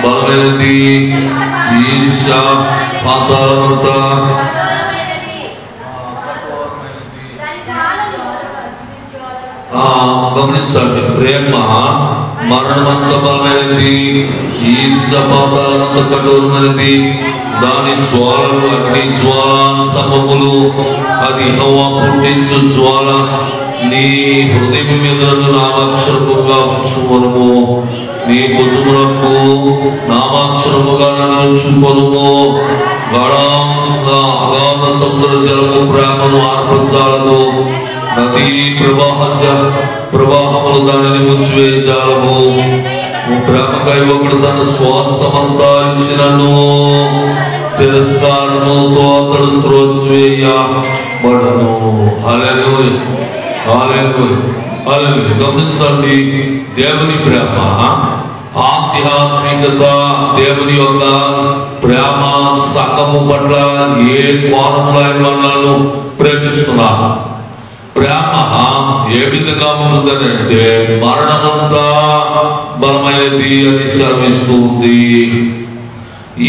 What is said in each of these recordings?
బలమైనది, ఈర్ష పాతాళమంతా గమనించండి. ప్రేమ మరణమంత బలమైనది, ఈర్ష పాతాళమంత కఠోరమైనది. దాని జ్వాలలు అగ్ని జ్వాల స్తంభములు, అది యెహోవా పుట్టించు జ్వాల. నీ హృదయం మీద నామాక్షరముగా ఉంచుకొనుము, నీ భుజములకు నామాక్షరముగా ఉంచుకొనుము. అగాధ సముద్ర జలము ప్రేమను ఆర్పజాలదు, నదీ ప్రవాహములు దానిని ముంచివేయజాలము. ప్రేమకై ఒకడు తన స్వాస్థమంతా ఇచ్చినను, తిరస్కారముతో అతడు త్రోసివేయబడును. హల్లెలూయా, హల్లెలూయా, హల్లెలూయా. గమనించండి, దేవుని ప్రేమ ఆధ్యాత్మికత, దేవుని యొక్క ప్రేమ సంఘము పట్ల ఏ కోణంలో అయినా ప్రేమిస్తున్నారు. ప్రేమ ఏ విధంగా ఉంటుందని అంటే మరణమంతా బలమైనది అని శ్రమిస్తుంది.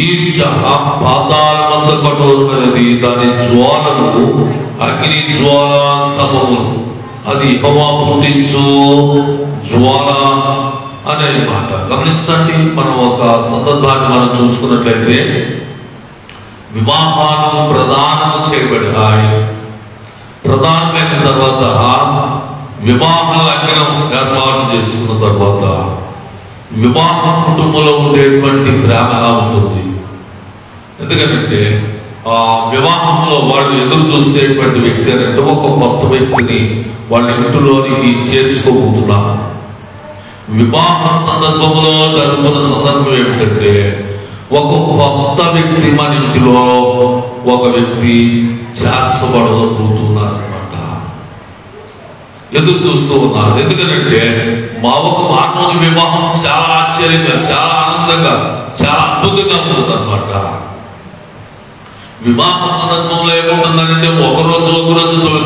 ఈర్ష పాతాళమంత కఠోరమైనది, దాని జ్వాలలు అగ్ని జ్వాల స్తంభములు, అది యెహోవా పుట్టించు జ్వాల అనే మాట. గమనించండి, మనం ఒక సందర్భాన్ని మనం చూసుకున్నట్లయితే వివాహాలు ప్రదానం చేయబడ్డాయి. ప్రధానమైన తర్వాత వివాహ లగ్నం ఏర్పాటు చేసుకున్న తర్వాత వివాహ కుటుంబంలో ఉండేటువంటి ప్రేమ ఎలా ఉంటుంది? ఎందుకంటే ఆ వివాహంలో వాళ్ళు ఎదురు చూసేటువంటి వ్యక్తి అంటే ఒక కొత్త వ్యక్తిని వాళ్ళ ఇంటిలోనికి చేర్చుకోబోతున్నారు. వివాహ సందర్భంలో జరుగుతున్న సందర్భం ఏమిటంటే ఒక కొత్త వ్యక్తి మన ఇంటిలో ఒక వ్యక్తి చేర్చబడబోతున్నారు అనమాట. ఎదురు చూస్తూ ఉన్నారు. ఎందుకంటే మా ఒక మానవుని వివాహం చాలా ఆశ్చర్యంగా, చాలా ఆనందంగా, చాలా అద్భుతంగా ఉంటుంది అనమాట. వివాహ సందర్భంలో ఏముంటుందంటే ఒకరోజు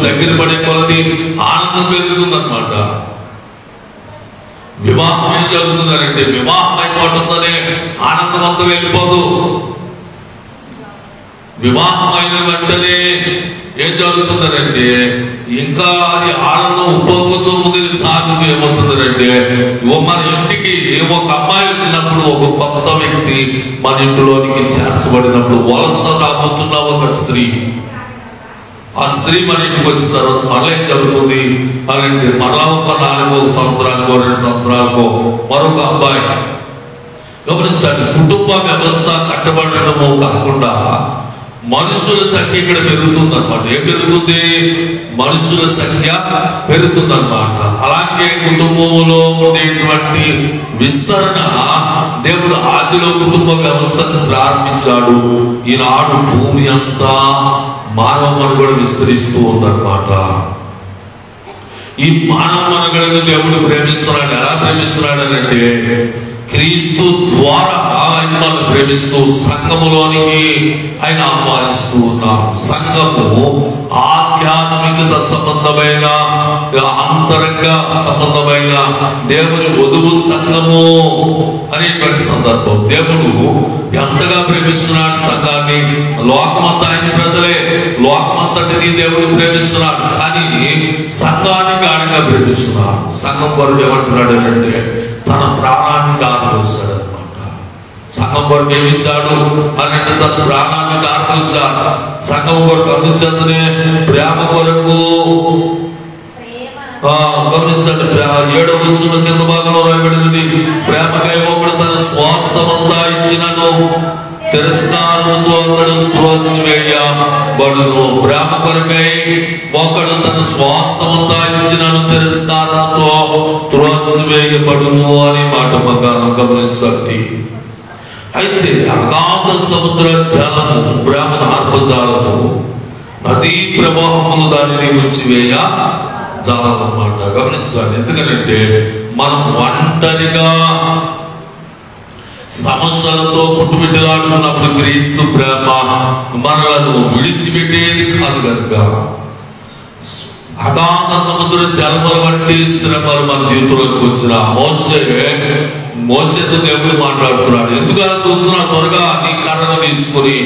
దగ్గర పడే కొలది ఆనందం పెరుగుతుంది అనమాట. వివాహం ఏం జరుగుతుందంటే వివాహం అయిపోతుందనే ఆనందం అంతా వెళ్ళిపోదు. వివాహం అయిన వెంటనే ఏం జరుగుతుందంటే ఇంకా అది ఆనందం ఉప్పొంగుతూ ముందుకు సాగుతూ ఏమవుతుందంటే మన ఇంటికి ఒక అమ్మాయి వచ్చినప్పుడు, ఒక కొత్త వ్యక్తి మన ఇంటిలోనికి చేర్చబడినప్పుడు, వలస రాబోతున్న ఒక స్త్రీ, ఆ స్త్రీ మన ఇంటికి వచ్చిన తర్వాత మళ్ళీ ఏం జరుగుతుంది అని అంటే మళ్ళా ఒక 4 సంవత్సరాలకో 2 సంవత్సరాలకో మరొక అబ్బాయి. గమనించండి, కుటుంబ వ్యవస్థ కట్టబడటము కాకుండా మనుషుల సంఖ్య ఇక్కడ పెరుగుతుంది అనమాట. ఏం పెరుగుతుంది? మనుషుల సంఖ్య పెరుగుతుంది అనమాట. అలాగే కుటుంబంలో ఉండేటువంటి విస్తరణ దేవుడు ఆదిలో కుటుంబ వ్యవస్థను ప్రారంభించాడు. ఈనాడు భూమి అంతా మానవ మనుగడ విస్తరిస్తూ ఉందన్నమాట. ఈ మానవ మనుగడను దేవుడు ప్రేమిస్తున్నాడు. ఎలా ప్రేమిస్తున్నాడు అంటే క్రీస్తు ద్వారా ఆయన మనం ప్రేమిస్తూ సంఘములోనికి ఆయన ఆహ్వానిస్తూ ఉన్నారు. సంఘము ఆధ్యాత్మికత సంబంధమైన, అంతరంగ సంబంధమైన దేవుని వధువు సంఘము అనేటువంటి సందర్భం. దేవుడు ఎంతగా ప్రేమిస్తున్నాడు సంఘాన్ని. లోకమంతా ఆయన ప్రజలే, లోకమంతటిని దేవుడు ప్రేమిస్తున్నాడు. కానీ సంఘాన్ని గాఢంగా ప్రేమిస్తున్నాడు. సంఘం కొరకు ఏమంటున్నాడు అంటే తన ప్రాణాన్ని దారిపోసాడు అనమాట. సంఘం కొరకు ఏమిచ్చాడు అని అంటే తన ప్రాణాన్ని దారిపోసాడు. సంఘం కొరకు అందించే ప్రేమ కొరకు గమనించండి. 7వ వచనం కింద భాగంలో రాయబడినది, ప్రేమకై ఒకడు తన స్వాస్థమంతా ఇచ్చినను, తిరస్కారముతో అతడు త్రోసివేయబడును. ప్రేమ కొరకై ఒకడు తన స్వాస్థమంతా ఇచ్చినను, తిరస్కారముతో త్రోసివేయబడును అనే మాట ప్రకారం గమనించండి. అయితే అగాధ సముద్ర జలము ప్రేమను ఆర్పజాలము, నదీ ప్రవాహములు దానిని ముంచివేయ జాలన్నమాట. గమనించాలి. ఎందుకంటే మనం ఒంటరిగా సమస్యలతో పుట్టుబిడ్డలాడుతున్నప్పుడు క్రీస్తు ప్రేమ మనలను విడిచిపెట్టేది కాదు కనుక అగాధ సముద్ర జలముల వంటి శ్రమలు మన జీవితంలోకి వచ్చిన మోషే మోసేతో దేవుడు మాట్లాడుతున్నాడు. ఎందుకలా చూస్తున్నావు, త్వరగా నీ కర్రను తీసుకుని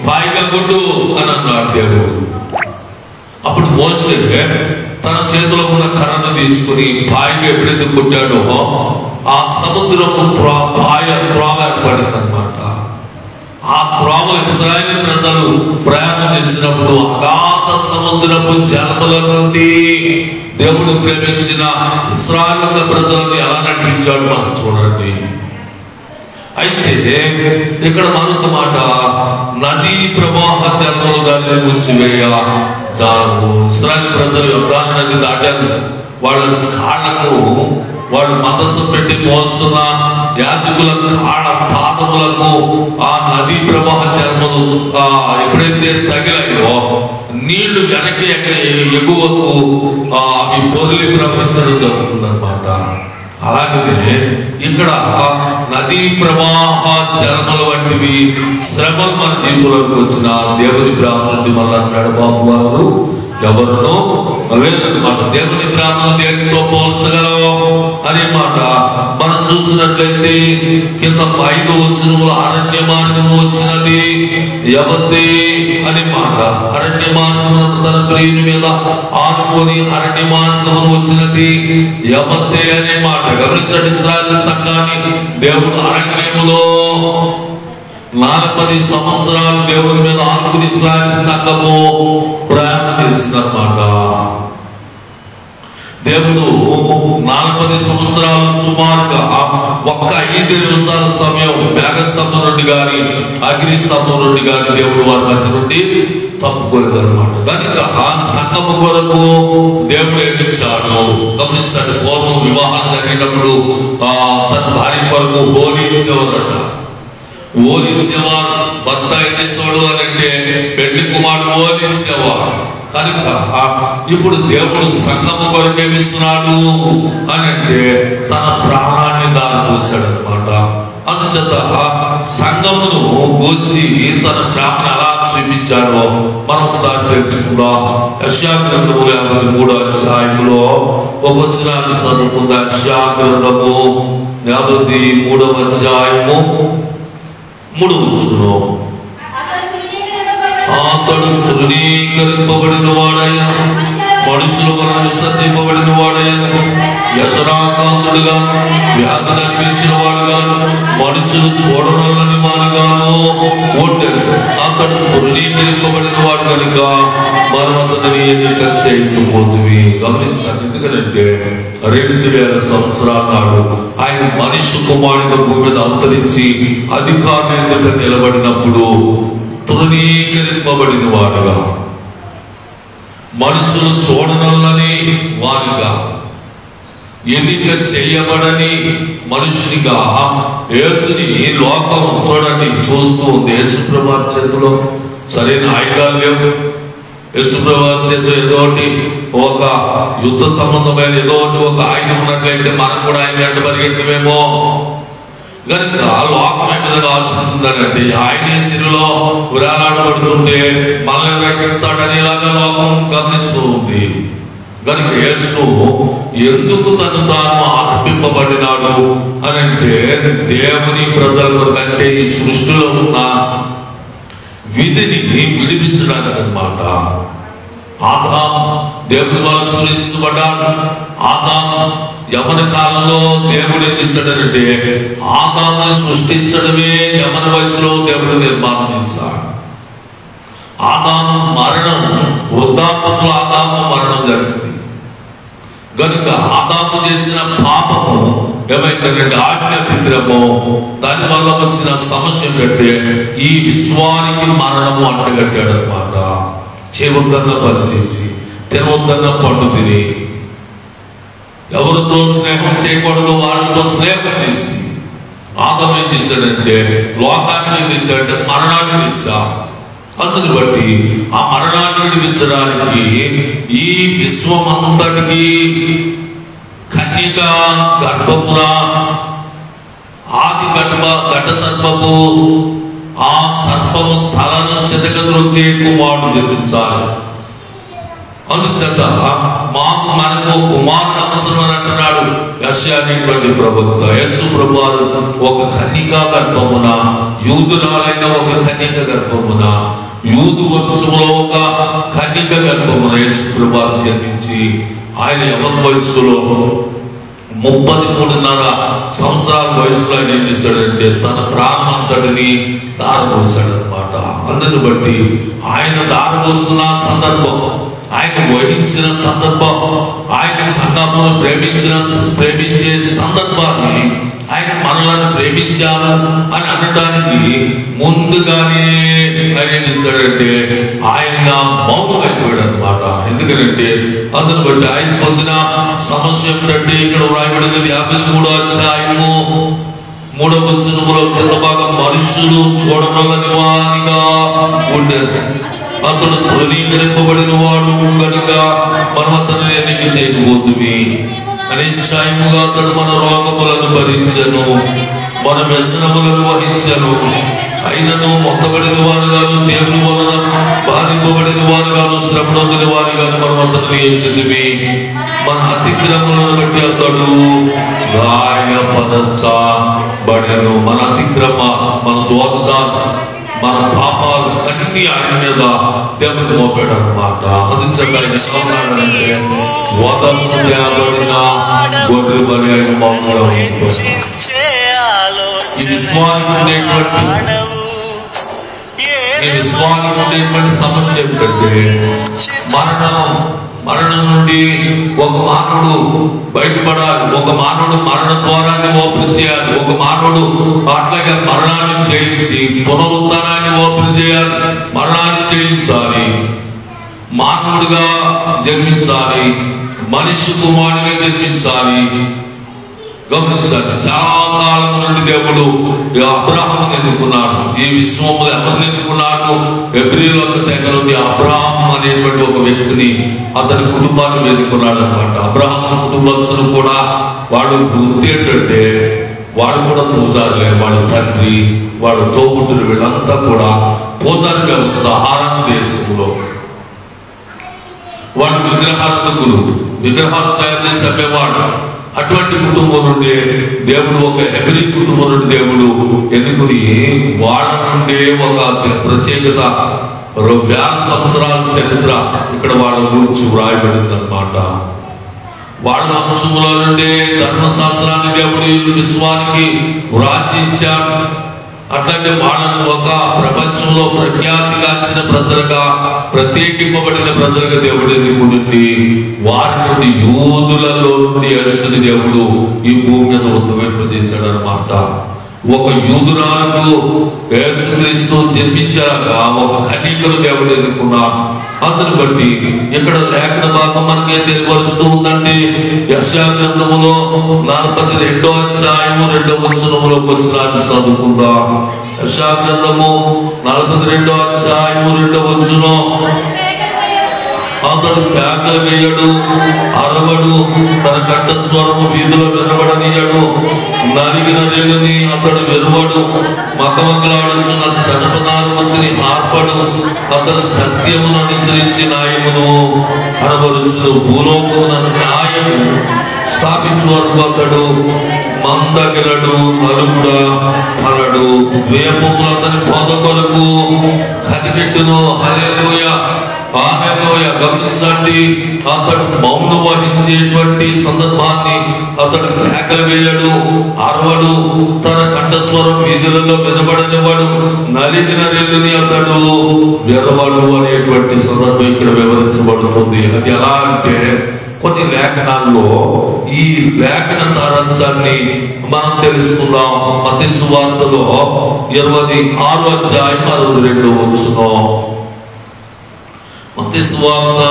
పాయిగా కొట్టు అని అన్నాడు దేవుడు. అప్పుడు మోసే తన చేతిలో ఉన్న కర్రను తీసుకుని పాయిగా ఎప్పుడైతే కొట్టాడో ఆ సముద్రము పాయ త్రోవ ఏర్పడింది అనమాట. ఆ త్రోవ ఇశ్రాయేలు ప్రజలు ప్రయాణం చేసినప్పుడు అగాధ సముద్రపు జలముల నుండి దేవుడు ప్రేమించిన ఇశ్రాయేలు ప్రజలను ఎలా నడిపించాడు మనం చూడండి. అయితే ఇక్కడ మరొక మాట, నదీ ప్రవాహ జలములు దాన్ని ముంచివేయ చాలు. ఇశ్రాయేలు ప్రజలు యోర్దాను నది దాటారు. వాళ్ళ కాళ్ళకు వాళ్ళు మందసం పెట్టి మోస్తున్న యాజకుల కాళ్ళ పాదములకు ఆ నదీ ప్రవాహ జలములు ఎప్పుడైతే తగిలాయో నీళ్లు వెనక్కి ఎగువకు అవి పొదిలి ప్రవహించడం జరుగుతుందన్నమాట. అలాగే ఇక్కడ నదీ ప్రవాహ జలముల వంటివి శ్రమలు మన జీవితంలోకి వచ్చిన దేవుని బ్రాహ్మణుడి మళ్ళీ అన్నాడు, బాబు వారు ఎవరునో లేదన్నమాట. దేవుని బ్రాహ్మణులు దేనితో పోల్చగలవు అనే మాట మనం చూసినట్లయితే కింద 5 వచనములు అరణ్య మార్గము వచ్చినది ఎవరి అని మాట. అరణ్య మార్గము తన ప్రియుని మీద ఆనుకొని అరణ్య మార్గము వచ్చినది ఎవరి అనే మాట. గమనించండి, ఇశ్రాయేలు సంఘాన్ని దేవుడు అరణ్యములో 40 సంవత్సరాలు దేవుని మీద ఆనుకుని ఇశ్రాయేలు సంఘము ప్రయాణం చేసిందన్నమాట. దేవుడు 40 సంవత్సరాలు సుమారుగా ఒక్క 5 నిమిషాల సమయం మేఘస్తంభం నుండి గాని అగ్ని స్తంభం నుండి గాని దేవుడు వారి మధ్య నుండి తప్పుకోలేదు అనమాట. కనుక ఆ సంఘము కొరకు దేవుడు ఏమిచ్చాడు గమనించండి. పూర్వం వివాహం జరిగినప్పుడు తన భార్య కొరకు ఓలి ఇచ్చేవారట. ఓలి ఇచ్చేవారు. భర్త ఎన్నిసాడు అని అంటే పెళ్లి కుమారుడు ఓలి ఇచ్చేవారు. కనుక ఇప్పుడు దేవుడు సంఘము కొరకు ఏమిస్తున్నాడు అని అంటే తన ప్రాణాన్ని దారిపోసాడు అనమాట. అందుచేత సంఘమును గూర్చి తన ప్రాణాన్ని ఎలా చూపించాడో మనం ఒకసారి తెలుసుకుందాం. యెషయా గ్రంథము 53వ అధ్యాయంలో ఒక వచనాన్ని చదువుకుందాం. యెషయా గ్రంథము 53వ అధ్యాయము 3వ వచనం. అతడు తృణీకరింపబడిన వాడయ్యను, మనుషుల వలన విసర్జింపబడిన వాడయ్యను, వ్యసనాకాంతుడుగా వ్యాధి అనిపించిన వాడుగాను, మనుషులు చూడనల్లని వాడుగాను ఉండేది. అతడు తృణీకరింపబడిన వాడు కనుక మనం అతడిని ఎన్నిక చేయకపోతుంది. గమనించాలి. ఎందుకంటే 2000 సంవత్సరాల నాడు ఆయన మనిషి కుమారుడిగా భూమి మీద అవతరించి అధికారుల ఎదుట నిలబడినప్పుడు తృణీకరింపబడిన వాడుగా, మనుషులు చూడనల్లని వాడుగా, ఎన్నిక చేయబడని మనుషునిగా యేసుని లోకం చూడండి చూస్తూ ఉంది. యేసుప్రభు చేతిలో సరైన ఆయుధాలు లేవు. యేసుప్రభు చేతిలో ఏదో ఒకటి ఒక యుద్ధ సంబంధమైన ఏదో ఒకటి ఒక ఆయుధం ఉన్నట్లయితే మనం కూడా ఆయన వెంట పరిగెత్తమేమో. కనుక లోకం ఏ విధంగా ఆశిస్తుందనంటే ఆయనే సిరిలో విరాలాడబడుతుంటే మనల్ని రక్షిస్తాడని ఇలాగా లోకం గమనిస్తూ ఉంది. కనుక యేసు ఎందుకు తను తాను అర్పింపబడినాడు అని అంటే దేవుని ప్రజల కంటే ఈ సృష్టిలో ఉన్న విధిని విడిపించడానికి అన్నమాట. ఆదాము దేవుని వల్ల సృష్టించబడ్డాడు. ఆదాము యవన కాలంలో దేవుడు ఏం చేశాడంటే ఆదాముని సృష్టించడమే యవన వయసులో దేవుడు నిర్మాణం చేశాడు. ఆదాము మరణం వృద్ధాప్యంలో ఆదాము మరణం జరిగింది. కనుక ఆదాము చేసిన పాపము ఏమైందంటే ఆజ్ఞ అతిక్రమం. దాని వల్ల వచ్చిన సమస్య ఏంటంటే ఈ విశ్వానికి మరణము అంటగట్టాడు అనమాట. చేయవద్దన్న పని చేసి తినవద్దన్న పండు తిని ఎవరితో స్నేహం చేయకూడదు వాళ్ళతో స్నేహం చేసి ఆదాము ఏం చేశాడంటే లోకాన్ని తెచ్చాడంటే మరణాన్ని తెచ్చా. అందుని బట్టి ఆ మరణాన్ని విడిపించడానికి ఈ విశ్వమంతటికి కన్యక గర్భమున ఆది ఘట సర్పము ఆ సర్పము తలను చెదగద్రొక్కే కుమారుడు జన్మించాలి. అందుచేత మనకు కుమారుడు అవసరం అని అంటున్నాడు యెషయా అనేటువంటి ప్రవక్త. యేసు ప్రభువారు ఒక కన్యకా గర్భమున, యూదురాలైన ఒక కన్యక గర్భమున, యూదు వంశంలో ఒక కన్యక గర్భమున యేసు ప్రభువారు జన్మించి ఆయన యవ్వన వయస్సులో 33.5 సంవత్సరాల వయసులో ఆయన ఏం చేశాడంటే తన ప్రాణం అంతటిని దారపోసాడు అనమాట. అందుని బట్టి ఆయన దారపోస్తున్న సందర్భం, ఆయన వహించిన సందర్భం, ఆయన సంఘమును ప్రేమించే సందర్భాన్ని, ఆయన మనలను ప్రేమించాను అని అనడానికి ముందుగానే ఆయన ఏం చేశాడంటే ఆయన మౌనం అయిపోయాడు అనమాట. ఎందుకంటే అందుని బట్టి ఆయన పొందిన సమస్య ఏమిటంటే ఇక్కడ వ్రాయబడినది 53వ అధ్యాయము 3వ వచనములో కింద భాగం, మనుషులు చూడనొల్లని వానిగా ఉండేది, అతడు తృణీకరింపబడిన వాడు కనుక మనం అతను ఎన్నిక చేయకపోతుంది. నిశ్చయముగా అతడు మన రోగములను భరించెను, మన వ్యసనములను వహించెను. అయినను మొత్తబడిన వారు గాను, దేవుని వలన బాధింపబడిన వారు గాను, శ్రమ నొందిన వారు గాను మనం అతను ఎంచుతిమి. మన అతిక్రమలను బట్టి అతడు గాయపరచబడెను. మన అతిక్రమ, మన దోషాలు, మన పాపాలు అన్ని ఆయన మీద దేవుడు మోపాడు అనమాట. అందుచేత ఆయన సోదరుడంటే వదముబడిన గొర్రె వలె ఆయన మౌనంగా ఉంటాడు. ఈ విశ్వానికి ఉండేటువంటి సమస్య ఏమిటంటే మరణం నుండి ఒక మానవుడు బయటపడాలి. ఒక మానవుడు మరణ ద్వారాన్ని ఓపెన్ చేయాలి. ఒక మానవుడు అట్లాగే మరణాన్ని జయించి పునరుత్థానాన్ని ఓపెన్ చేయాలి. మరణాన్ని జయించాలి, మానవుడిగా జన్మించాలి, మనిషి కుమారుడిగా జన్మించాలి. గమనించాలి, చాలా కాలం నుండి దేవుడు అబ్రాహామును ఎన్నుకున్నాడు. ఈ విశ్వములు ఎవరిని ఎన్నుకున్నాడు? హెబ్రీయుల తెగ నుండి అబ్రాహాం అనేటువంటి ఒక వ్యక్తిని, అతని కుటుంబాన్ని ఎన్నుకున్నాడు అనమాట. అబ్రాహాం కుటుంబస్తులు కూడా వాడు వృత్తి ఏంటంటే వాడు కూడా పూజారులే. వాడు తండ్రి, వాడు తోబుట్టులు, వీళ్ళంతా కూడా పూజారి వ్యవస్థ. హారాన్ దేశంలో వాడు విగ్రహాలు తయారు చేసి అమ్మేవాడు. అటువంటి కుటుంబం నుండి దేవుడు, ఒక హెబ్రీ కుటుంబం నుండి దేవుడు ఎన్నుకుని వాళ్ళ నుండే ఒక ప్రత్యేకత 1000 సంవత్సరాల చరిత్ర ఇక్కడ వాళ్ళ గురించి వ్రాయబడింది అనమాట. వాళ్ళ వంశంలో నుండే ధర్మశాస్త్రాన్ని దేవుడు విశ్వానికి వ్రాసించాడు. అట్లాగే వాళ్ళను ఒక ప్రపంచంలో ప్రఖ్యాతిగాంచిన ప్రజలుగా, ప్రత్యేకింపబడిన ప్రజలుగా దేవుడు ఎన్నుకుని వారి నుండి, యూదులలో నుండి యేసుని దేవుడు ఈ భూమి మీద ఉద్భవింపజేశాడు అనమాట. ఒక యూదురాలకు యేసుక్రీస్తు జన్మించాక ఒక కన్యకను దేవుడు ఎన్నుకున్నాడు. అందుని బట్టి ఇక్కడ లేఖన భాగం మనకి తెలియపరుస్తూ ఉందండి. యెషయా గ్రంథములో 42వ అధ్యాయము 2వ వచనంలోకి వచ్చినాన్ని చదువుకుందాం. యెషయా గ్రంథము 42వ అధ్యాయము 2వ వచనం, అతడు కేకలు వేయడు, అరవడు, తన కంఠస్వరము వీధిలో వినబడనీయడు, నలిగిన రేణుని అతడు విరవడు, మకమకలాడుచున్న జనపదాల మంత్రిని ఆర్పడు, అతడు సత్యమును అనుసరించి న్యాయమును కనబరుచు, భూలోకమున న్యాయము స్థాపించు వరకు అతడు మందగిలడు, నలుగుడా పలడు, ద్వేపములు అతని బోధ కొరకు కనిపెట్టును. హల్లెలూయా, హల్లెలూయా. గమనించండి, అతడు మౌనం వహించేటువంటి సందర్భాన్ని, అతడు కేకలు వేయడు, అరవడు, తన కంఠస్వరం వీధులలో వినబడనివాడు, నలిగిన రేలుని అతడు విరవడు అనేటువంటి సందర్భం ఇక్కడ వివరించబడుతుంది. అది ఎలా అంటే కొన్ని లేఖనాల్లో ఈ లేఖన సారాంశాన్ని మనం తెలుసుకుందాం. మత్తయి సువార్తలో 26వ అధ్యాయం 62వ వచనం. మత్తయి సువార్త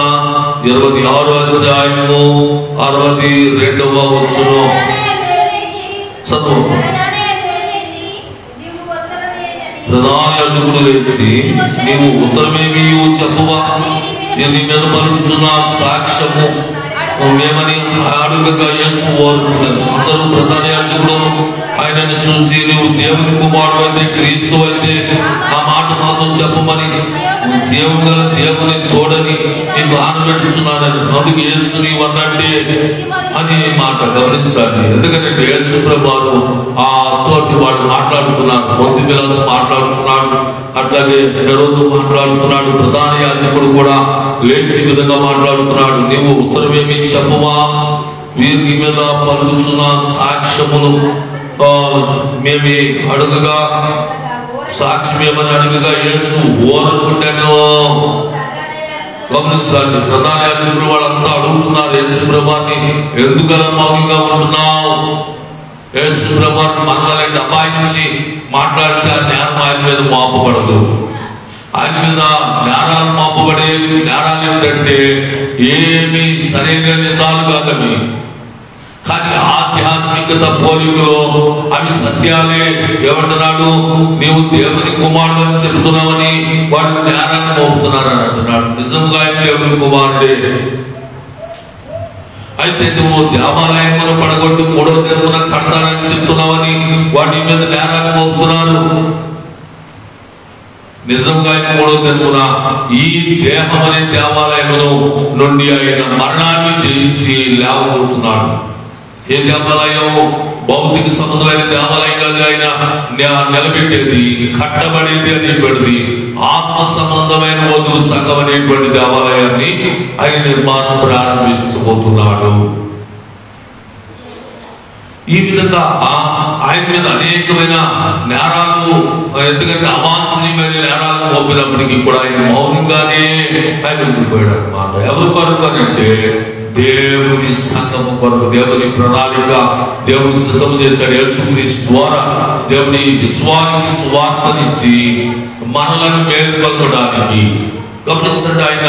26వ అధ్యాయము 62వ వచనం చదువు. ప్రధాన యాజకుడు లేచి, నీవు ఉత్తరమేమి చెప్పవా, నీ మీద పలుకుచున్న సాక్ష్యము మేమని అడుగగా యేసు కోరుకున్నది. అందరూ ప్రధాన యాజకులను ఆయనను చూసి, నీవు దేవుని కుమారుడు అయితే, క్రీస్తు అయితే ఆ మాట మాతో చెప్పమని జీవం గల దేవుని తోడని నీకు ఆనబెట్టుచున్నానని. అందుకు యేసు నీవన్నట్టే అని మాట గమనించాలి. ఎందుకంటే యేసు ప్రభువారు ఆ తోటి వాడు మాట్లాడుతున్నారు, పొంది పిల్లలతో మాట్లాడుతున్నాడు, అట్లాగే హెరోదు మాట్లాడుతున్నాడు, ప్రధాన యాజకుడు కూడా లేచి విధంగా మాట్లాడుతున్నాడు. నీవు ఉత్తరమేమి చెప్పవా? వీరి మీద పలుకుచున్న సాక్ష్యములు మేమి అడుగగా, సాక్ష్యమేమని అడుగగా యేసు ఓరకుండాను. గమనించాలి, ప్రధాన యాజకులు వాళ్ళంతా అడుగుతున్నారు యేసు ప్రభువాన్ని, ఎందుకలా మౌనంగా ఉంటున్నావు? యేసు ప్రభువాన్ని మనల్ని దబాయించి మాట్లాడితే ఆ జ్ఞానం ఆయన మీద మోపబడదు. ఆయన మీద జ్ఞానాలు మోపబడే జ్ఞానాలు ఏంటంటే ఏమి సరైన నిజాలు కాదవి, కానీ ఆధ్యాత్మికత పోలికలో అవి సత్యాలే. ఏమంటున్నాడు? నీవు దేవుని కుమారుడు అని చెప్తున్నావని వాడు జ్ఞానాన్ని మోపుతున్నారని అంటున్నాడు. నిజంగా ఆయన దేవుని కుమారుడే. అయితే నువ్వు దేవాలయమును పడగొట్టి 3వ దినమున కడతానని చెప్తున్నావని వాటి మీద జ్ఞానాన్ని మోపుతున్నారు. నిజంగా ఆయన 3వ దినమున ఈ దేహం అనే దేవాలయమును నుండి ఆయన మరణాన్ని జయించి లేవబోతున్నాడు. ఏ దేవాలయం? భౌతిక సంబంధమైన దేవాలయం కాదు ఆయన నిలబెట్టేది, కట్టబడేది అనేటువంటిది ఆత్మ సంబంధమైన వధువు సంఘం అనేటువంటి దేవాలయాన్ని ఆయన నిర్మాణం ప్రారంభించబోతున్నాడు. ఈ విధంగా ఆయన మీద అనేకమైన నేరాలు, ఎందుకంటే అవాంఛనీయమైన నేరాలు మోపినప్పటికీ కూడా ఆయన మౌనంగానే ఆయన ఉండిపోయాడు అన్నమాట. ఎవరు కొరకు అంటే దేవుని సంఘము కొరకు, దేవుని ప్రణాళిక దేవుని సిద్ధం చేశాడు. యేసుక్రీస్తు ద్వారా దేవుని విశ్వానికి సువార్తనిచ్చి మనలను మేల్కొల్పడానికి. గమనించండి, ఆయన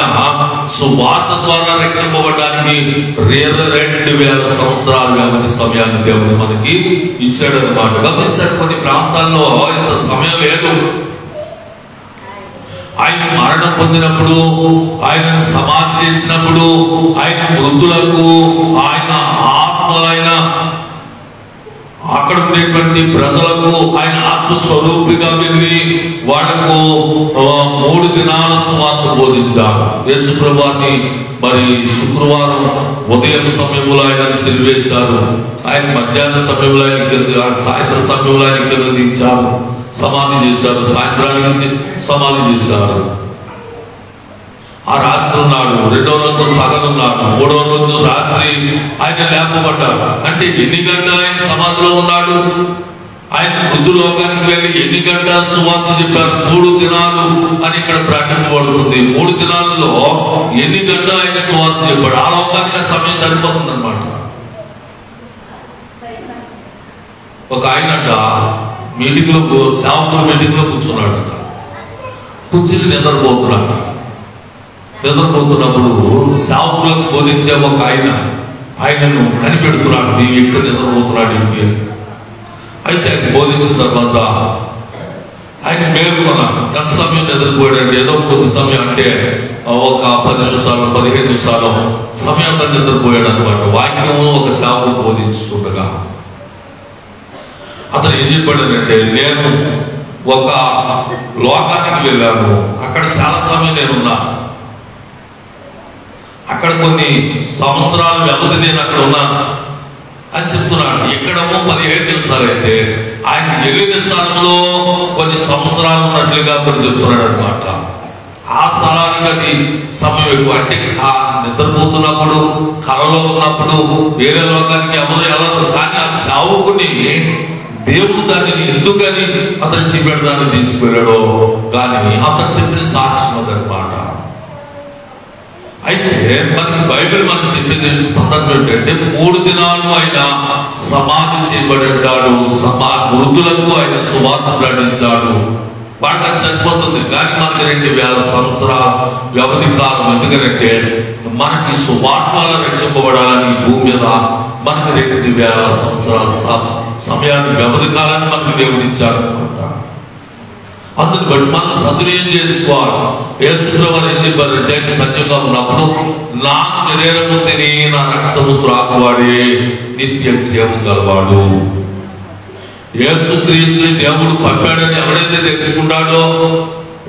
సువార్త ద్వారా రక్షింపబడడానికి 2000 సంవత్సరాల వ్యవధి సమయాన్ని దేవుడు మనకి ఇచ్చాడు అన్నమాట. గమనించండి, కొన్ని ప్రాంతాల్లో ఇంత సమయం లేదు. ఆయన మరణం పొందినప్పుడు, ఆయన సమాధి చేసినప్పుడు, ఆయన వృద్ధులకు, ఆయన ఆత్మలైన అక్కడ ఉండేటువంటి ప్రజలకు ఆయన ఆత్మస్వరూపిగా వెళ్ళి వాళ్లకు 3 దినాల సువార్త బోధించారు. యేసు ప్రభువాన్ని మరి శుక్రవారం ఉదయం సమయంలో ఆయన సిలువేశారు. ఆయన మధ్యాహ్న సమయంలో ఆయన సాయంత్రం సమయంలో ఆయన కింద దించారు, సమాధి చేశారు. సాయంత్రానికి సమాధి చేశారు. ఆ రాత్రి ఉన్నాడు, 2వ రోజు పగలున్నాడు, 3వ రోజు రాత్రి ఆయన లేపబడ్డాడు. అంటే ఎన్ని గంటలు ఆయన సమాధిలో ఉన్నాడు? ఆయన మృత్యులోకానికి వెళ్ళి ఎన్ని గంటలు సువార్త చెప్పారు? 3 దినాలు అని ఇక్కడ ప్రకటించబడుతుంది. 3 దినాలలో ఎన్ని గంటలు ఆయన సువార్త చెప్పాడు? ఆ లోకానికి ఆ సమయం సరిపోతుంది అనమాట. ఒక ఆయనట మీటింగ్ లో, సేవకుల మీటింగ్ లో కూర్చున్నాడట. కూర్చుని నిద్రపోతున్నప్పుడు సేవకులకు బోధించే ఒక ఆయనను కనిపెడుతున్నాడు, ఈ వ్యక్తి నిద్రపోతున్నాడు ఇంటి. అయితే ఆయన బోధించిన తర్వాత ఆయన మేలుకున్నాడు. ఎంత సమయం నిద్రపోయాడంటే ఏదో కొద్ది సమయం, అంటే ఒక 10 నిమిషాలు 15 నిమిషాలు సమయంలో నిద్రపోయాడు అనమాట. వాక్యము ఒక సేవకుడు బోధించుతుండగా అతను ఏం చెప్పాడనంటే, నేను ఒక లోకానికి వెళ్ళాను, అక్కడ చాలా సమయం నేనున్నా, అక్కడ కొన్ని సంవత్సరాల వ్యవధి నేను అక్కడ ఉన్నాను అని చెప్తున్నాడు. ఎక్కడమో 17 నిమిషాలు అయితే ఆయన వెళ్ళిన స్థలంలో కొన్ని సంవత్సరాలు ఉన్నట్లుగా అక్కడ చెప్తున్నాడు అనమాట. ఆ స్థలానికి అది సమయం ఎక్కువ. అంటే నిద్రపోతున్నప్పుడు, కలలో ఉన్నప్పుడు వేరే లోకానికి ఎవరు వెళ్ళరు. కానీ ఆ సేవకుని దేవుడు దానిని ఎందుకని అతను చెప్పాడు, దాన్ని తీసుకెళ్ళాడో కానీ అతను చెప్పిన సాక్ష్యం అదనమాట. అయితే మనకి బైబిల్ మనకు చెప్పేది సందర్భం ఏంటంటే 3 దినాలు ఆయన సమాధి చేయబడ్డాడు, వృద్ధులకు ఆయన సువార్త ప్రకటించాడు. బాగా సరిపోతుంది. కానీ మనకి 2000 సంవత్సరాల వ్యవధి కాలం. ఎందుకంటే మనకి సువార్త వల్ల రక్షింపబడాలని ఈ భూమి మీద మనకి 2000 సంవత్సరాల సమయాన్ని, వ్యవధి కాలాన్ని మనకి దేవుడు ఇచ్చాడు అనమాట. అందుని బట్టి మనం సద్వినియోగం చేసుకోవాలి. యేసుప్రభువు ఏం చెప్పారంటే, సత్యంగా ఉన్నప్పుడు నా శరీరము తిని నా రక్తము త్రాగువాడే నిత్య జీవం గలవాడు. యేసుక్రీస్తుని దేవుడు పంపాడని ఎవడైతే తెలుసుకుంటాడో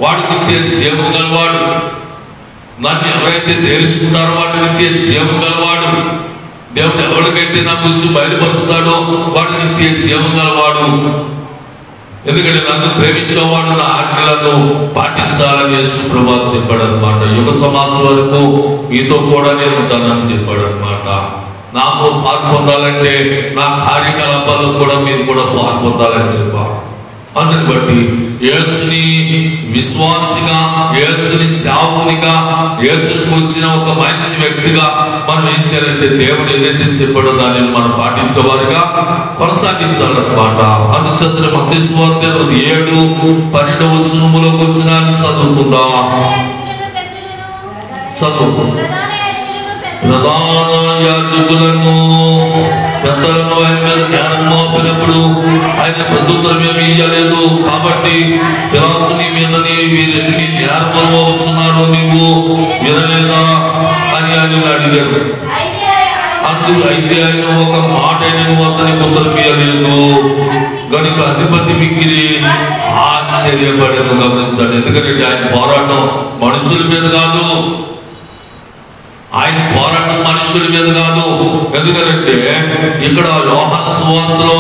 వాడు నిత్య జీవం గలవాడు. నన్ను ఎవరైతే తెలుసుకున్నారో వాడు నిత్య జీవం గలవాడు. దేవుడు ఎవరికైతే నా గురించి బయలుపరుస్తాడో వాడు నిత్య జీవం గలవాడు. ఎందుకంటే నన్ను ప్రేమించేవాడు నా ఆజ్ఞలను పాటించాలని యేసు ప్రభువు చెప్పాడు అనమాట. యుగ సమాప్తి వరకు మీతో కూడా నేను ఉంటానని చెప్పాడు అనమాట. నాతో పాలు పొందాలంటే నా కార్యకలాపాలు కూడా మీరు కూడా పాలు పొందాలని చెప్పారు. అందుని బట్టి యేసుని విశ్వాసిగా, యేసుని సేవకునిగా, యేసుని వచ్చిన ఒక మంచి వ్యక్తిగా మనం ఏం చేయాలంటే దేవుడు ఏదైతే చెప్పాడో దాన్ని మనం పాటించేవారుగా కొనసాగించాలన్నమాట. అందుచేత మత్తయి సువార్త 7:12 వచ్చిన చదువుకుందాం. చదువు. ప్రధాన యాజకులను పెద్దలను ఆయన మీద జ్ఞానం మోపినప్పుడు ఆయన ప్రత్యుత్తరం ఏమి ఇయ్యలేదు. కాబట్టి పిలాతు నీ మీద నీ జ్ఞానం మోపుతున్నారో నీవు వినలేదా అని ఆయన అడిగాడు. అయితే ఆయన ఒక మాట నువ్వు అతనికి ఉత్తరం ఇయ్యలేదు కనుక అధిపతి మిక్కిలి ఆశ్చర్యపడేను. గమనించండి, ఎందుకంటే ఆయన పోరాటం మనుషుల మీద కాదు, ఆయన పోరాటం మనుషుల మీద కాదు. ఎందుకంటే ఇక్కడ యోహాను సువార్తలో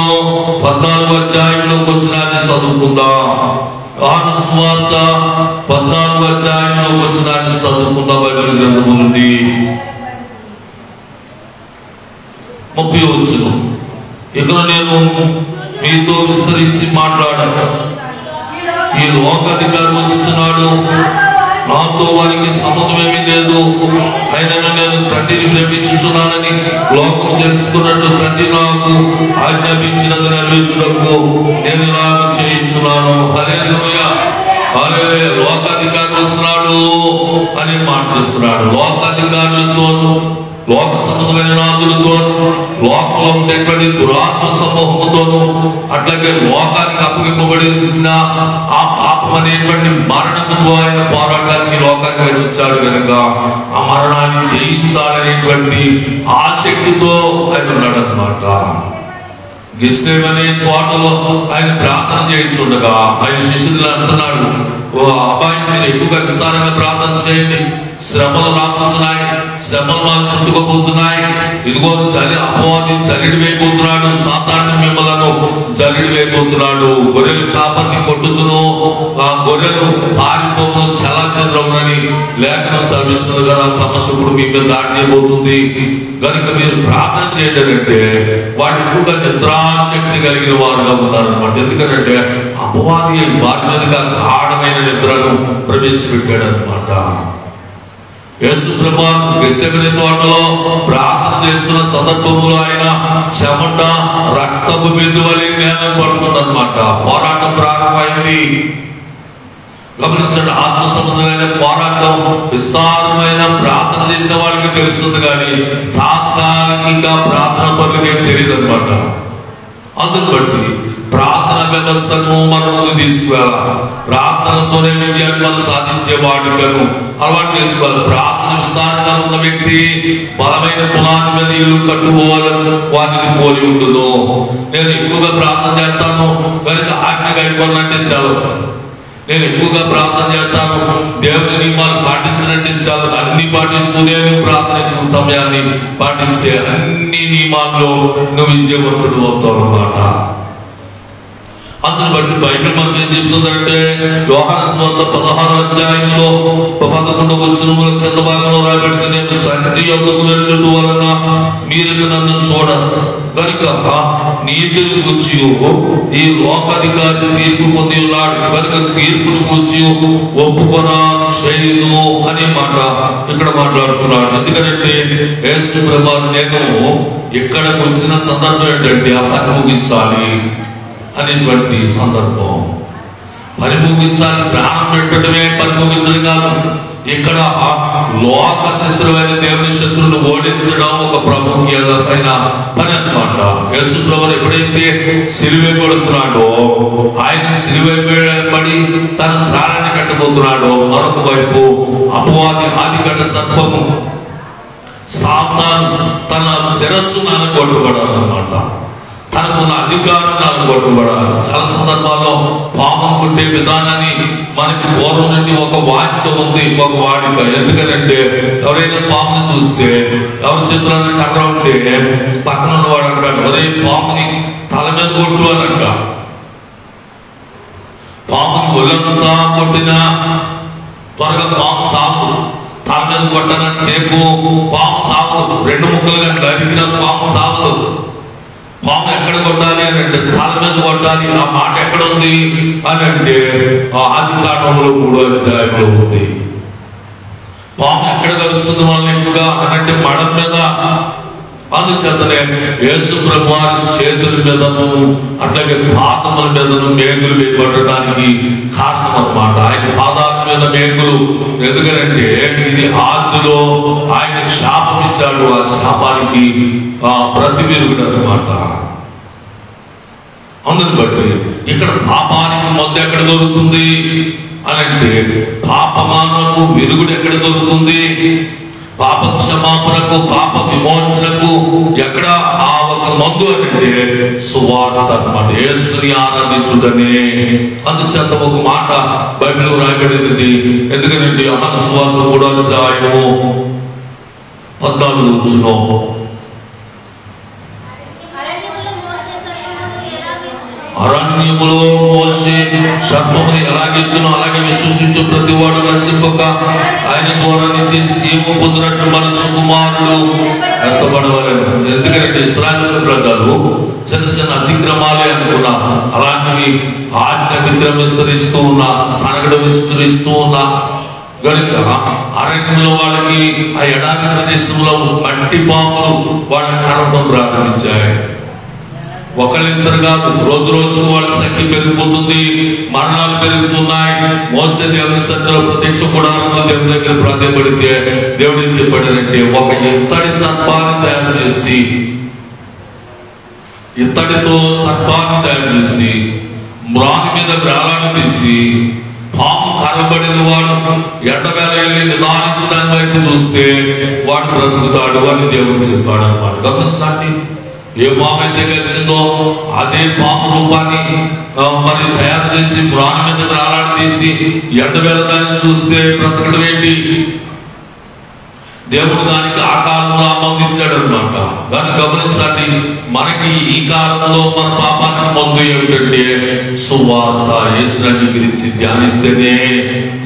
14వ అధ్యాయంలోకి వచ్చిన చదువుకుందాం. యోహాను సువార్త 14వ అధ్యాయంలోకి వచ్చిన చదువుకుందాం. బైబిల్ గ్రంథం నుండి 30వ వచనం. ఇక్కడ నేను మీతో విస్తరించి మాట్లాడాను. ఈ లోకాధికారి వచ్చుచున్నాడు, నాతో వారికి సంబంధం ఏమీ లేదు. అయినను నేను తండ్రిని ప్రేమించుచున్నానని లోకం తెలుసుకున్నట్టు తండ్రి నాకు ఆజ్ఞాపించినది నెరవేర్చుటకు నేను ఇలాగ చేయించున్నాను. హల్లెలూయా, హల్లెలూయా. లోకాధికారి వస్తున్నాడు అని మాట చెప్తున్నాడు. లోకాధికారులతో, లోక సంబంధమైన నాదులతో, లోకంలో ఉండేటువంటి దురాత్మ సమూహముతోను, అట్లాగే లోకానికి అప్పగింపబడిన ఆ పాపం అనేటువంటి మరణముతో ఆయన పోరాటానికి లోకానికి వచ్చాడు కనుక ఆ మరణాన్ని జయించాలనేటువంటి ఆసక్తితో ఆయన ఉన్నాడు అనమాట. గెత్సేమనే తోటలో ఆయన ప్రార్థన చేయించుండగా ఆయన శిష్యులు అంటున్నాడు, ఓ అబ్బాయి మీరు ఎక్కువగా విస్తారంగా ప్రార్థన చేయండి, శ్రమలు రాబోతున్నాయి, శ్రమలు మనం చుట్టుకోబోతున్నాయి. ఇదిగో అపవాది జల్లిడి వేయబోతున్నాడు, సాతాను మిమ్మలను జల్లిడి వేయబోతున్నాడు. గొర్రెలు కాపర్ని కొట్టుదును, ఆ గొర్రెలు పారిపోను చలాచంద్రమునని లేఖనం శ్రమిస్తుంది కదా. సమస్య ఇప్పుడు మీ మీద దాడి చేయబోతుంది కనుక మీరు ప్రార్థన చేయడంటే వాడు ఎక్కువగా నిద్రాశక్తి కలిగిన వారుగా ఉన్నారనమాట. ఎందుకంటే అపవాది వారి మీదుగా గాఢమైన నిద్రను ప్రవేశపెట్టాడు అనమాట. యేసు ప్రభువు గెత్సేమనే తోటలో ప్రార్థన చేస్తున్న సందర్భంలో ఆయన చెమట రక్తపు బిందు వలె జ్ఞానం పడుతుందన్నమాట. పోరాటం ప్రారంభమైంది. గమనించండి, ఆత్మ సంబంధమైన పోరాటం విస్తారమైన ప్రార్థన చేసే వాళ్ళకి తెలుస్తుంది, కానీ తాత్కాలిక ప్రార్థన పనులకి తెలియదు అనమాట. అందుని బట్టి ప్రార్థన వ్యవస్థను మనం తీసుకువెళ్ళాలి. ప్రార్థనతోనే విజయాన్ని మనం సాధించే వాడికను అలవాటు చేసుకోవాలి. ప్రార్థన విస్తారంగా ఉన్న వ్యక్తి బలమైన పునాది మీద ఇల్లు కట్టుకోవాలని వారిని పోలి ఉండును. నేను ఎక్కువగా ప్రార్థన చేస్తాను కనుక ఆజ్ఞ గడిపోవాలంటే చాలు, నేను ఎక్కువగా ప్రార్థన చేస్తాను దేవుని నియమాలు పాటించినట్టే చాలు, అన్ని పాటిస్తూ నేను ప్రార్థన సమయాన్ని పాటిస్తే అన్ని నియమాల్లో నువ్వు విజయవంతుడు అవుతావు అన్నమాట. అందుని బట్టి బైబిల్ మనకి ఏం చెప్తుందంటే యోహాను సువార్త 16వ అధ్యాయంలో 11వ వచనముల కింద భాగంలో రాయబడింది, నేను తండ్రి యొద్దకు వెళ్ళుట వలన మీరు నన్ను చూడరు కనుక నీతిని గూర్చి ఈ లోకాధికారి తీర్పు పొంది ఉన్నాడు కనుక తీర్పును గూర్చి ఒప్పుకొన చేయను అనే మాట ఇక్కడ మాట్లాడుతున్నాడు. ఎందుకంటే యేసు ప్రభువు నేను ఇక్కడికి వచ్చిన సందర్భం ఏంటంటే ఆ పని ముగించాలి అనేటువంటి సందర్భం. పని ముగించాలి, ప్రాణం పెట్టడమే పని ముగించడం కాదు. ఇక్కడ లోక శత్రువైన దేవుని శత్రువును ఓడించడం ఒక ప్రాముఖ్యమైన పని అన్నమాట. యేసు ప్రభువు ఎప్పుడైతే సిలువేయబడుతున్నాడో, ఆయన సిలువేయబడి తన ప్రాణాన్ని కట్టబోతున్నాడో, మరొక వైపు అపవాది ఆదిగడ్డ సర్పము సాతాను తన శిరస్సును అనగొట్టబడాలన్నమాట. తన దానికి ఉన్న అధికారం కొట్టబడాలి. చాలా సందర్భాల్లో పాపం కొట్టే విధానాన్ని మనకి పూర్వం నుండి ఒక వాంఛ ఉంది, ఒక వాడిక. ఎందుకంటే ఎవరైనా పాముని చూస్తే ఎవరి చేతులను కర్ర ఉంటే పక్కన ఉన్నవాడు అంటాడు, ఒరే పాముని తల మీద కొట్టు అని అంట. పాముని ఒళ్ళంతా కొట్టినా త్వరగా పాము సాగు, తల మీద కొట్టనని చెప్పు పాము సాగదు. 2 ముక్కలుగా నరికిన పాము సాగదు. పాము ఎక్కడ కొట్టాలి అని అంటే తల మీద కొట్టాలి. ఆ మాట ఎక్కడ ఉంది అని అంటే ఆదికాండంలో 3వ అధ్యాయంలో ఉంది. పాము ఎక్కడ కలుస్తుంది వాళ్ళని కూడా అని అంటే మడం మీద. అందుచేతనే యేసు ప్రభువారి చేతుల మీదను అట్లాగే పాదముల మీదను మేకులు వేయబడటానికి కారణం అన్నమాట. ఆయన పాదాల మీద మేకులు. ఎందుకంటే ఇది ఆదిలో ఆయన శాపం ఇచ్చాడు. ఆ శాపానికి ప్రతివిరుగుడు అన్నమాట. అందుని బట్టి ఇక్కడ పాపానికి మొదలు ఎక్కడ దొరుకుతుంది అని అంటే పాపమానకు విరుగుడు ఎక్కడ దొరుకుతుంది? పాప క్షమాపణకు, పాప విమోచనకు ఎక్కడ ఆ ఒక మందు అంటే సువార్త అన్నమాట. యేసుని ఆరాధించుడనే. అందుచేత ఒక మాట బైబిల్లో రాయబడింది. ఎందుకంటే యోహాను సువార్త 3వ అధ్యాయము 14 అరణ్యములో మోసే సర్పముని ఎలాగెత్తునో అలాగే విశ్వసించు ప్రతి వాడు నశింపక ఆయన ద్వారా నిత్య జీవం పొందినట్టు మనుష్య కుమారుడు ఎత్తబడవలెను. ఎందుకంటే ఇశ్రాయేలు ప్రజలు చిన్న చిన్న అతిక్రమాలే అనుకున్నారు. అలాంటివి ఆజ్ఞ అతిక్రమం విస్తరిస్తూ ఉన్నా, సనగడ విస్తరిస్తూ ఉన్నా కనుక అరణ్యంలో వాళ్ళకి ఆ ఎడారి ప్రదేశంలో మట్టి పాములు వాళ్ళ కరపం ప్రారంభించాయి. ఒకళ్ళిద్దరు కాదు, రోజు రోజుకు వాళ్ళ శక్తి పెరిగిపోతుంది, మరణాలు పెరుగుతున్నాయి. మోసే దేవుని సన్నిధిలో ప్రత్యక్ష గుడారంలో దేవుని దగ్గర ప్రాధాన్యపడితే దేవుడు ఏం చెప్పాడంటే ఒక ఇత్తడి సర్పాన్ని తయారు చేసి, ఇత్తడితో సర్పాన్ని తయారు చేసి మ్రాని మీద వేలాడ తీసి పాము కరబడిన వాడు ఎండవేళ వెళ్ళి నిదానించి దాని వైపు చూస్తే వాడు బ్రతుకుతాడు అని దేవుడు చెప్పాడు అన్నమాట. గమనించండి, ఏ పాము అయితే కలిసిందో అదే పాము రూపాన్ని మరి తయారు చేసి మ్రాని మీద వేలాడ తీసి ఎండవేళ దాన్ని చూస్తే బ్రతకడం ఏంటి? దేవుడు దానికి ఆ కాలంలో ఆమోదించాడు అనమాట. దాన్ని గమనించండి, మనకి ఈ కాలంలో మన పాపానికి మందు ఏమిటంటే సువార్త. యేసుని అంగీకరించి ధ్యానిస్తేనే,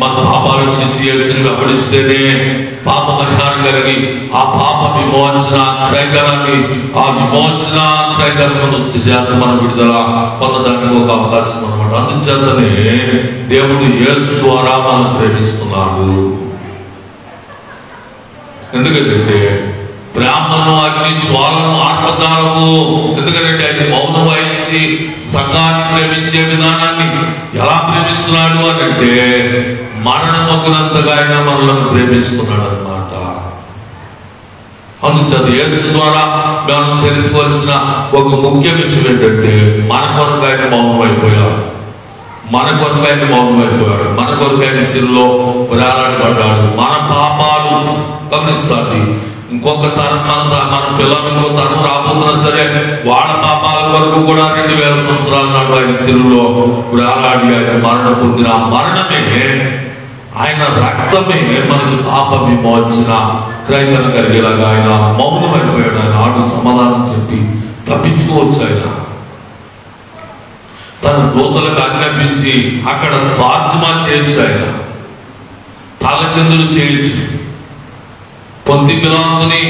మన పాపాల గురించి యేసుని వెంబడిస్తేనే పాప పరిహారం కలిగి ఆ పాప విమోచన క్రైకరాన్ని, ఆ విమోచన క్రైకరమును చేత మనం విడుదల పొందడానికి ఒక అవకాశం అనమాట. అందుచేతనే దేవుడు యేసు ద్వారా మనం ప్రేమిస్తున్నాడు. ఎందుకంటే బ్రాహ్మణు అగ్ని జ్వాలను ఆత్మజాలము. ఎందుకంటే ఆయన మౌనం వహించి సంఘాన్ని ప్రేమించే విధానాన్ని ఎలా ప్రేమిస్తున్నాడు అని అంటే మరణమొకనంతగా ఆయన మనలను ప్రేమిస్తున్నాడు అన్నమాట. అందుచేత యేసు ద్వారా మనం తెలుసుకోవాల్సిన ఒక ముఖ్య విషయం ఏంటంటే మన కొరకు ఆయన మౌనం అయిపోయాడు. మన కొరకు ఆయన మౌనం అయిపోయాడు. మన కొరకు ఆయన శిలువలో వేలాడబడ్డాడు. మన పాపాలు గమనించాలి. ఇంకొక తరం మన పిల్లలు ఇంకో తరం రాబోతున్నా సరే వాళ్ళ పాపాల వరకు కూడా 2000 సంవత్సరాల నాడు ఆయన శిలువలో వేలాడి ఆయన మరణం పొందిన మరణమే, ఆయన రక్తమే మనకి పాప విమోచన క్రైకరణ కలిగేలాగా ఆయన మౌనం అయిపోయాడు. ఆయన ఆడు సమాధానం చెప్పి తప్పించుకోవచ్చు. ఆయన తన దూతలకు ఆజ్ఞాపించి అక్కడ తర్జుమా చేయొచ్చు. ఆయన తలకిందులు చేయొచ్చు. పొంతి పిలాతుని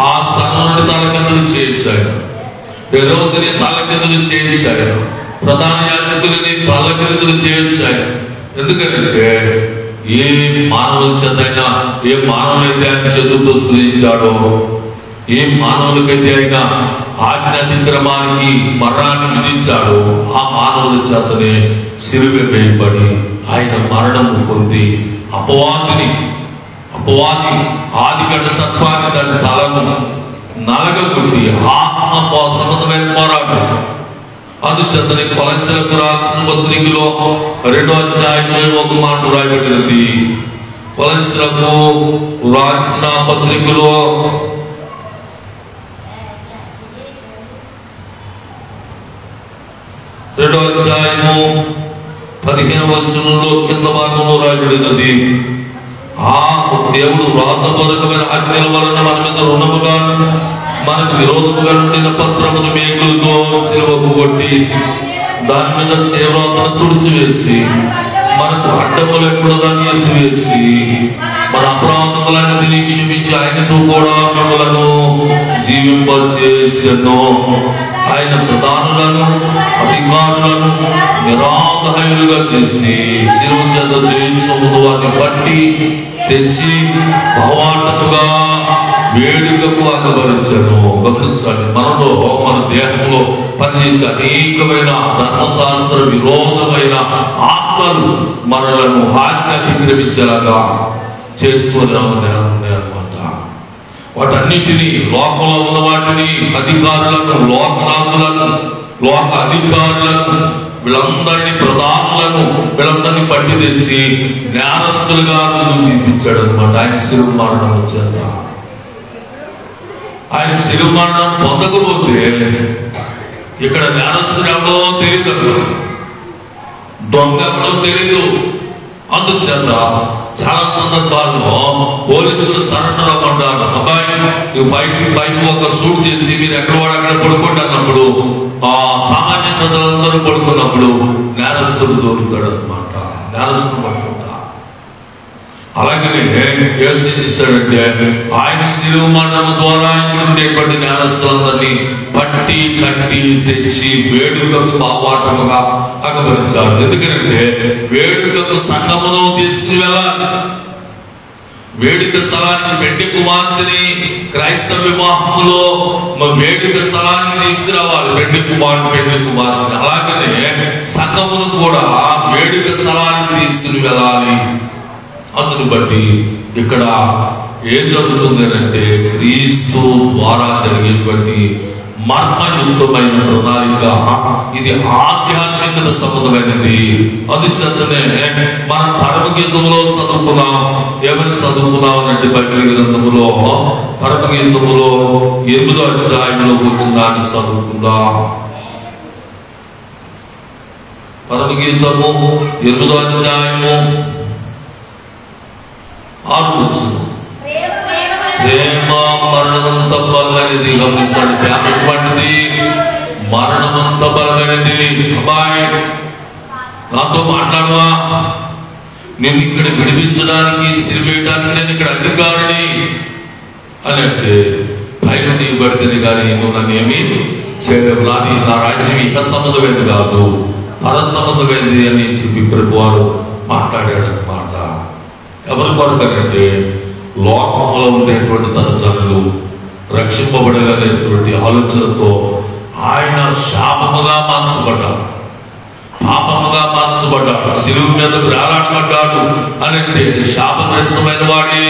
ఆ స్థానం నుండి తలకిందులు చేయొచ్చు. ఆయన హెరోదుని తలకిందులు చేయొచ్చు. ఆయన ప్రధాన యాజకులని తలకిందులు చేయొచ్చు. ఆయన ఎందుకంటే ఏ మానవుల చేతైనా, ఏ మానవులైతే ఆయన చేతులతో సృజించాడో, ఏ మానవులకైతే ఆయన ఆజ్ఞ అతిక్రమానికి మరణాన్ని విధించాడో ఆ మానవుల చేతనే సిలువ వేయబడి ఆయన మరణం పొంది అపవాది ఆదిగడ్డ సత్వాన్ని దాని తలను నలగొట్టి ఆత్మ సమతమైన పోరాడు. అందుచేతనే కొలస్సీలకు రాసిన పత్రికలో 2వ అధ్యాయంలో ఒక మాట రాయబడినది. కొలస్సీలకు రాసిన పత్రికలో 2వ 2వ అధ్యాయము 15వ వచనంలో కింద భాగంలో రాయబడినది, ఆ దేవుడు వ్రాతపూర్వకమైన ఆజ్ఞల వలన మన మీద రుణముగా మనకు విరోధముగా ఉండిన పత్రమును మేకులతో సిలువకు కొట్టి దాని మీద చేవ్రాతను తుడిచివేసి మనకు అడ్డము లేకుండా దాన్ని ఎత్తివేసి మన అపరాధములన్నిటినీ క్షమించి ఆయనతో కూడా మిమ్మలను జీవింపచేసెను. ఆయన ప్రధానులను అధికారులను నిరాధాయులుగా చేసి శిలువ చేత జయించమును వారిని పట్టి తెచ్చి బహువాటముగా వేడుకకు అగబరించను. గమనించండి, మనలో మన దేహంలో పనిచేసే అనేకమైన ధర్మశాస్త్ర విరోధమైన ఆత్మలు మనలను ఆజ్ఞ అతిక్రమించేలాగా చేస్తూనే ఉన్నాయన్నమాట. వాటన్నిటినీ లోకంలో ఉన్న వాటిని, అధికారులను, లోకనాథులను, లోక అధికారులను, వీళ్ళందరినీ ప్రధానులను వీళ్ళందరినీ పట్టి తెచ్చి నేరస్తులుగా తీర్పించాడు అనమాట. ఆయన శిలువ మరణం చేత. ఆయన శిలువ మరణం పొందకపోతే ఇక్కడ నేరస్తుడు ఎవడో తెలియదు, దొంగ ఎవడో తెలీదు. అందుచేత చాలా సందర్భాల్లో పోలీసులు సరెండర్ అవ్వమంటారు. అబ్బాయి నువ్వు బయట ఒక సూట్ చేసి మీరు ఎక్కడ వాడు అక్కడ పడుకోండి అన్నప్పుడు, సామాన్య ప్రజలందరూ పడుకున్నప్పుడు నేరస్తుడు దొరుకుతాడు అనమాట. నేరస్తుడు పట్టుకుంటా. అలాగే యేసు ఏం చేశాడంటే ఆయన శిలువ మరణం ద్వారా ఇక్కడ ఉండేటువంటి నేరస్తులందరినీ పట్టి కట్టి తెచ్చి వేడుకకు బావాటముగా అగబరించాడు. ఎందుకంటే వేడుకకు సంఘమును తీసుకుని వెళ్ళాలి. వేడుక స్థలానికి పెండి కుమార్తెని క్రైస్తవ వివాహంలో వేడుక స్థలానికి తీసుకురావాలి. పెండి కుమార్తెని అలాగనే సంఘమును కూడా వేడుక స్థలానికి తీసుకుని వెళ్ళాలి. అందుని బట్టి ఇక్కడ ఏం జరుగుతుంది అంటే క్రీస్తు ద్వారా జరిగేటువంటి మర్మయుక్తమైన ప్రణాళిక ఇది ఆధ్యాత్మికత సంబంధమైనది. అందుచేతనే మనం పరమగీతంలో చదువుకున్నాం. ఏమని చదువుకున్నాం అంటే బైబిల్ గ్రంథములో పరమగీతములో 8వ అధ్యాయంలో వచ్చిన చదువుకుందాం. పరమగీతము 8వ అధ్యాయము 6వ వచనం. ప్రేమ మరణమంత బలమైనది. గమనించండి, ప్రేమ ఎటువంటిది? మరణమంత బలమైనది. అబ్బాయి నాతో మాట్లాడవా, నేను ఇక్కడ విడిపించడానికి సిరివేయడానికి నేను ఇక్కడ అధికారిని అని అంటే పైన నీవు పడితేనే కానీ నువ్వు నన్ను ఏమి చేయలేవు. నా రాజ్యం ఇహ సంబంధమైనది కాదు, పర సంబంధమైనది అని చెప్పి ప్రభు వారు మాట్లాడాడు అనమాట. ఎవరి కొరకనంటే లోకంలో ఉండేటువంటి తన జనులు రక్షింపబడాలనేటువంటి ఆలోచనతో ఆయన శాపముగా మార్చబడ్డాడు, పాపముగా మార్చబడ్డాడు, శిలువ మీద వేలాడబడ్డాడు అని అంటే శాపగ్రస్తమైన వాడి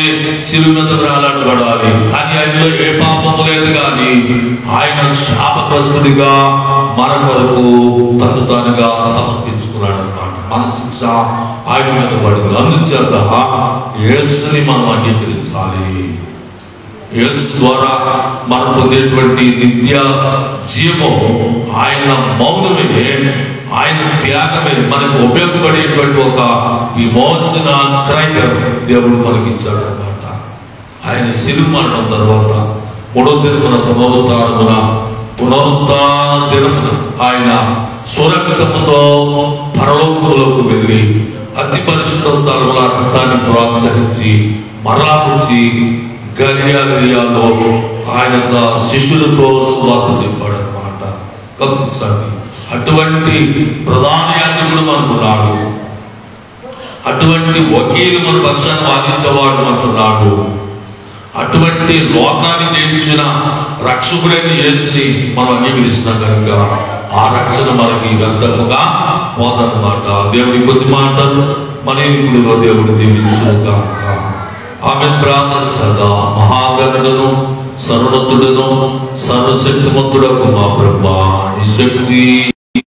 శిలువ మీద వేలాడబడాలి. కానీ ఆయనలో ఏ పాపము లేదు. కానీ ఆయన శాపగ్రస్తుడిగా మన కొరకు తను తానుగా సమర్పించుకున్నాడు అన్నమాట. మన శిక్ష ఆయన మీద పడింది. అందుచేత యేసుని మనం అంగీకరించాలి. యేసు ద్వారా మనం పొందేటువంటి నిత్య జీవం ఆయన మౌనమే, ఆయన త్యాగమే మనకు ఉపయోగపడేటువంటి ఒక విమోచన క్రయం దేవుడు మనకిచ్చాడు అనమాట. ఆయన శిలువ మరణం తర్వాత 3వ దినమున పునరుత్థాన దినమున ఆయన సురక్తముతో పరలోకములోకి వెళ్ళి అతి పరిశుద్ధ స్థలంలో రక్తాన్ని ప్రోత్సహించి మరలా వచ్చి గలియాలో ఆయన శిష్యులతో సువార్త చెప్పాడు అనమాట. గమనించండి, అటువంటి ప్రధాన యాజకుడు మనకున్నాడు, అటువంటి వకీలు మన పక్షాన్ని వాదించేవాడు మనకున్నాడు, అటువంటి లోకాన్ని జయించిన రక్షకుడైన యేసుని మనం అంగీకరిస్తున్నాం కనుక ఆ రక్షణ మనకి వ్యర్థముగా పోదన్నమాట. దేవుడి కొద్ది మాటలు మన ఇనుకుడిలో దేవుడు దీవించుగా. ఆమె ప్రార్థన చేద్దాం. మహాగణుడును సర్వోన్నతుడును సర్వశక్తిమంతుడకు మా ప్రభువా, నీ శక్తి